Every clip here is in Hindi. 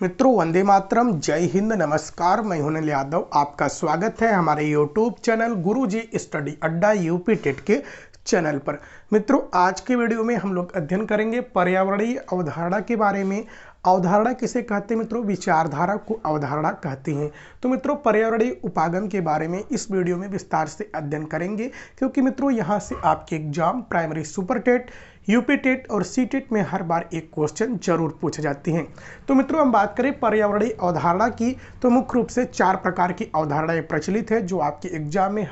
मित्रों, वंदे मातरम, जय हिंद, नमस्कार। मैं हूं अनिल यादव। आपका स्वागत है हमारे यूट्यूब चैनल गुरुजी स्टडी अड्डा यूपी टेट के चैनल पर। मित्रों, आज के वीडियो में हम लोग अध्ययन करेंगे पर्यावरणीय अवधारणा के बारे में। अवधारणा किसे कहते हैं मित्रों? विचारधारा को अवधारणा कहते हैं। तो मित्रों, पर्यावरणीय उपागम के बारे में इस वीडियो में विस्तार से अध्ययन करेंगे, क्योंकि मित्रों यहाँ से आपके exam primary super TET, UP TET और सी टेट में हर बार एक क्वेश्चन जरूर पूछे जाते हैं। तो मित्रों, हम बात करें पर्यावरणीय अवधारणा की, तो मुख्य रूप से 4 प्रकार की अवधारणाएं प्रचलित है, जो आपके एग्जाम में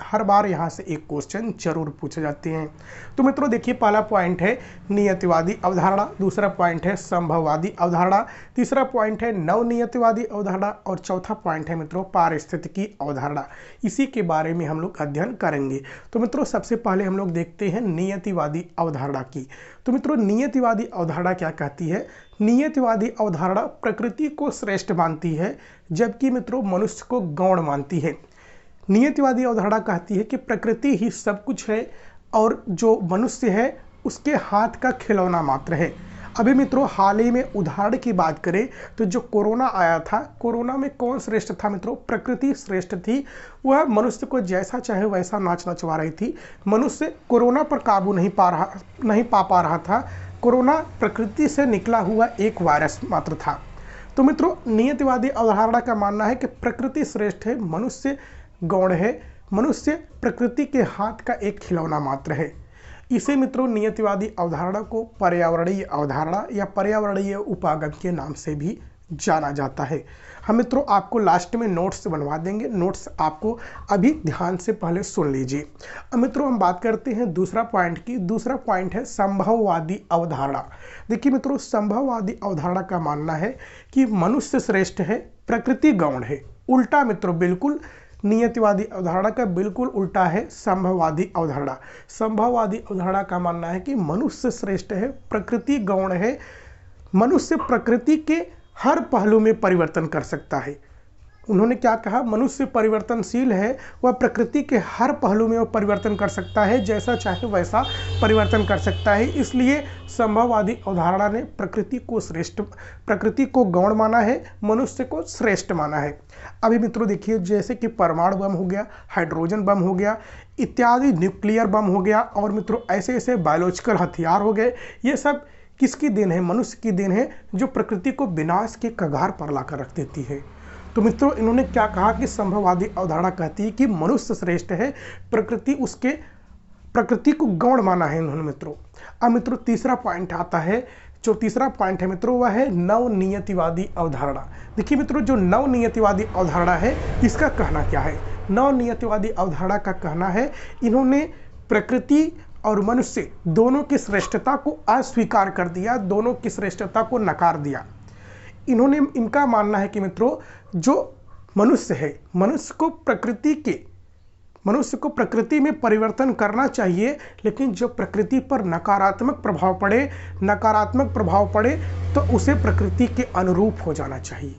हर बार यहाँ से एक क्वेश्चन जरूर पूछे जाते हैं। तो मित्रों देखिए, पहला पॉइंट है नियतिवादी अवधारणा, दूसरा पॉइंट है संभववादी अवधारणा, तीसरा पॉइंट है नवनियतिवादी अवधारणा और चौथा पॉइंट है मित्रों पारिस्थितिकी अवधारणा। इसी के बारे में हम लोग अध्ययन करेंगे। तो मित्रों, सबसे पहले हम लोग देखते हैं नियतिवादी अवधारणा की। तो मित्रों, नियतिवादी अवधारणा क्या कहती है? नियतिवादी अवधारणा प्रकृति को श्रेष्ठ मानती है, जबकि मित्रों मनुष्य को गौण मानती है। नियतिवादी अवधारणा कहती है कि प्रकृति ही सब कुछ है और जो मनुष्य है उसके हाथ का खिलौना मात्र है। अभी मित्रों हाल ही में उदाहरण की बात करें तो जो कोरोना आया था, कोरोना में कौन श्रेष्ठ था मित्रों? प्रकृति श्रेष्ठ थी। वह मनुष्य को जैसा चाहे वैसा नाच नचवा रही थी। मनुष्य कोरोना पर काबू नहीं पा रहा था। कोरोना प्रकृति से निकला हुआ एक वायरस मात्र था। तो मित्रों, नियतिवादी अवधारणा का मानना है कि प्रकृति श्रेष्ठ है, मनुष्य गौण है, मनुष्य प्रकृति के हाथ का एक खिलौना मात्र है। इसे मित्रों नियतिवादी अवधारणा को पर्यावरणीय अवधारणा या पर्यावरणीय उपागम के नाम से भी जाना जाता है। हम मित्रों आपको लास्ट में नोट्स बनवा देंगे, नोट्स आपको अभी ध्यान से पहले सुन लीजिए। अब मित्रों हम बात करते हैं दूसरा पॉइंट की। दूसरा पॉइंट है संभववादी अवधारणा। देखिए मित्रों, संभववादी अवधारणा का मानना है कि मनुष्य श्रेष्ठ है, प्रकृति गौण है। उल्टा मित्रों, बिल्कुल नियतिवादी अवधारणा का बिल्कुल उल्टा है संभववादी अवधारणा। संभववादी अवधारणा का मानना है कि मनुष्य श्रेष्ठ है, प्रकृति गौण है, मनुष्य प्रकृति के हर पहलू में परिवर्तन कर सकता है। उन्होंने क्या कहा? मनुष्य परिवर्तनशील है, वह प्रकृति के हर पहलू में वह परिवर्तन कर सकता है, जैसा चाहे वैसा परिवर्तन कर सकता है। इसलिए संभववादी अवधारणा ने प्रकृति को गौण माना है, मनुष्य को श्रेष्ठ माना है। अभी मित्रों देखिए, जैसे कि परमाणु बम हो गया, हाइड्रोजन बम हो गया इत्यादि, न्यूक्लियर बम हो गया, और मित्रों ऐसे ऐसे बायोलॉजिकल हथियार हो गए, ये सब किसकी देन है? मनुष्य की देन है, जो प्रकृति को विनाश के कगार पर लाकर रख देती है। तो मित्रों इन्होंने क्या कहा कि संभववादी अवधारणा कहती है कि मनुष्य श्रेष्ठ है, प्रकृति को गौण माना है इन्होंने मित्रों। अब मित्रों तीसरा पॉइंट आता है, जो तीसरा पॉइंट है मित्रों वह है नवनियतिवादी अवधारणा। देखिए मित्रों, जो नवनियतिवादी अवधारणा है इसका कहना क्या है? नवनियतिवादी अवधारणा का कहना है, इन्होंने प्रकृति और मनुष्य दोनों की श्रेष्ठता को अस्वीकार कर दिया, दोनों की श्रेष्ठता को नकार दिया। इनका मानना है कि मित्रों जो मनुष्य है, मनुष्य को प्रकृति में परिवर्तन करना चाहिए, लेकिन जो प्रकृति पर नकारात्मक प्रभाव पड़े तो उसे प्रकृति के अनुरूप हो जाना चाहिए।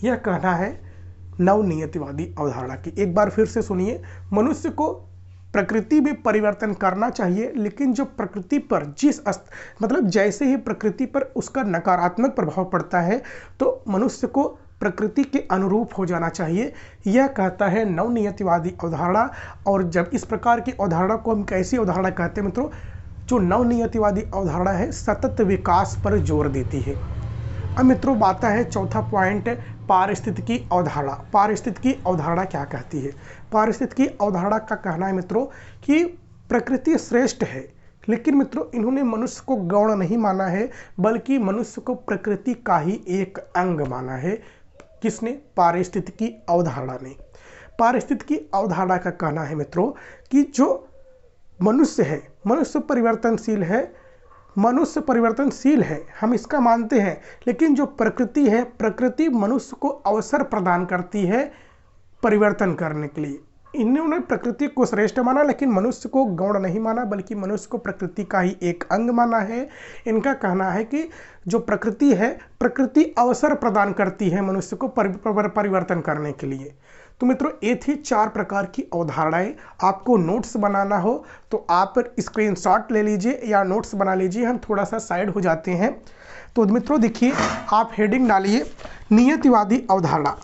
यह कहना है नवनियतिवादी अवधारणा की। एक बार फिर से सुनिए, मनुष्य को प्रकृति में परिवर्तन करना चाहिए, लेकिन जो प्रकृति पर जैसे ही प्रकृति पर उसका नकारात्मक प्रभाव पड़ता है तो मनुष्य को प्रकृति के अनुरूप हो जाना चाहिए। यह कहता है नवनियतिवादी अवधारणा। और जब इस प्रकार की अवधारणा को हम कैसी अवधारणा कहते हैं मित्रों? जो नवनियतिवादी अवधारणा है सतत विकास पर जोर देती है। अब मित्रों बात है चौथा पॉइंट, पारिस्थितिकी अवधारणा। पारिस्थितिकी अवधारणा क्या कहती है? पारिस्थितिकी अवधारणा का कहना है मित्रों कि प्रकृति श्रेष्ठ है, लेकिन मित्रों इन्होंने मनुष्य को गौण नहीं माना है, बल्कि मनुष्य को प्रकृति का ही एक अंग माना है। किसने? पारिस्थितिकी अवधारणा ने। पारिस्थितिकी अवधारणा का कहना है मित्रों कि जो मनुष्य है, मनुष्य परिवर्तनशील है, हम इसका मानते हैं, लेकिन जो प्रकृति है, प्रकृति मनुष्य को अवसर प्रदान करती है परिवर्तन करने के लिए। इन्होंने प्रकृति को श्रेष्ठ माना, लेकिन मनुष्य को गौण नहीं माना, बल्कि मनुष्य को प्रकृति का ही एक अंग माना है। इनका कहना है कि जो प्रकृति है, प्रकृति अवसर प्रदान करती है मनुष्य को परिवर्तन करने के लिए। तो मित्रों ये थी 4 प्रकार की अवधारणाएं। आपको नोट्स बनाना हो तो आप स्क्रीनशॉट ले लीजिए या नोट्स बना लीजिए, हम थोड़ा सा साइड हो जाते हैं। तो मित्रों देखिए, आप हेडिंग डालिए नियतिवादी अवधारणा।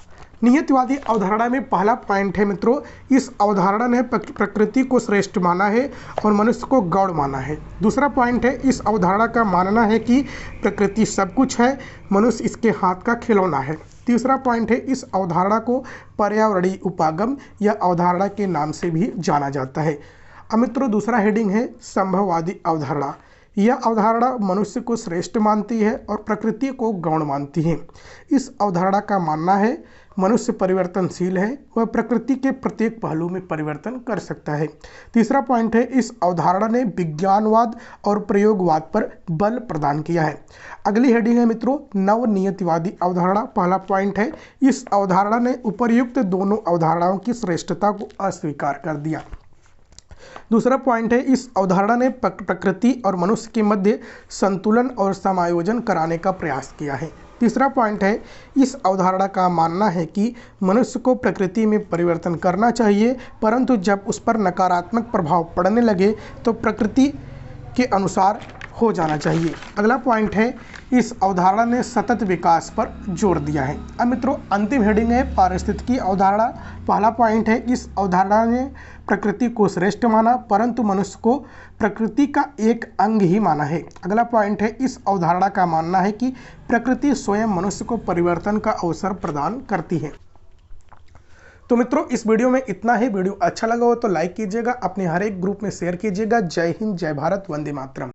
नियतिवादी अवधारणा में पहला पॉइंट है मित्रों, इस अवधारणा ने प्रकृति को श्रेष्ठ माना है और मनुष्य को गौण माना है। दूसरा पॉइंट है, इस अवधारणा का मानना है कि प्रकृति सब कुछ है, मनुष्य इसके हाथ का खिलौना है। तीसरा पॉइंट है, इस अवधारणा को पर्यावरणीय उपागम या अवधारणा के नाम से भी जाना जाता है। अब मित्रों दूसरा हेडिंग है संभववादी अवधारणा। यह अवधारणा मनुष्य को श्रेष्ठ मानती है और प्रकृति को गौण मानती है। इस अवधारणा का मानना है मनुष्य परिवर्तनशील है, वह प्रकृति के प्रत्येक पहलू में परिवर्तन कर सकता है। तीसरा पॉइंट है, इस अवधारणा ने विज्ञानवाद और प्रयोगवाद पर बल प्रदान किया है। अगली हेडिंग है मित्रों नवनियतिवादी अवधारणा। पहला पॉइंट है, इस अवधारणा ने उपर्युक्त दोनों अवधारणाओं की श्रेष्ठता को अस्वीकार कर दिया। दूसरा पॉइंट है, इस अवधारणा ने प्रकृति और मनुष्य के मध्य संतुलन और समायोजन कराने का प्रयास किया है। तीसरा पॉइंट है, इस अवधारणा का मानना है कि मनुष्य को प्रकृति में परिवर्तन करना चाहिए, परंतु जब उस पर नकारात्मक प्रभाव पड़ने लगे तो प्रकृति के अनुसार हो जाना चाहिए। अगला पॉइंट है, इस अवधारणा ने सतत विकास पर जोर दिया है। अब मित्रों अंतिम हेडिंग है पारिस्थितिकी अवधारणा। पहला पॉइंट है, इस अवधारणा ने प्रकृति को श्रेष्ठ माना, परंतु मनुष्य को प्रकृति का एक अंग ही माना है। अगला पॉइंट है, इस अवधारणा का मानना है कि प्रकृति स्वयं मनुष्य को परिवर्तन का अवसर प्रदान करती है। तो मित्रों इस वीडियो में इतना ही। वीडियो अच्छा लगा हो तो लाइक कीजिएगा, अपने हर एक ग्रुप में शेयर कीजिएगा। जय हिंद, जय भारत, वंदे मातरम।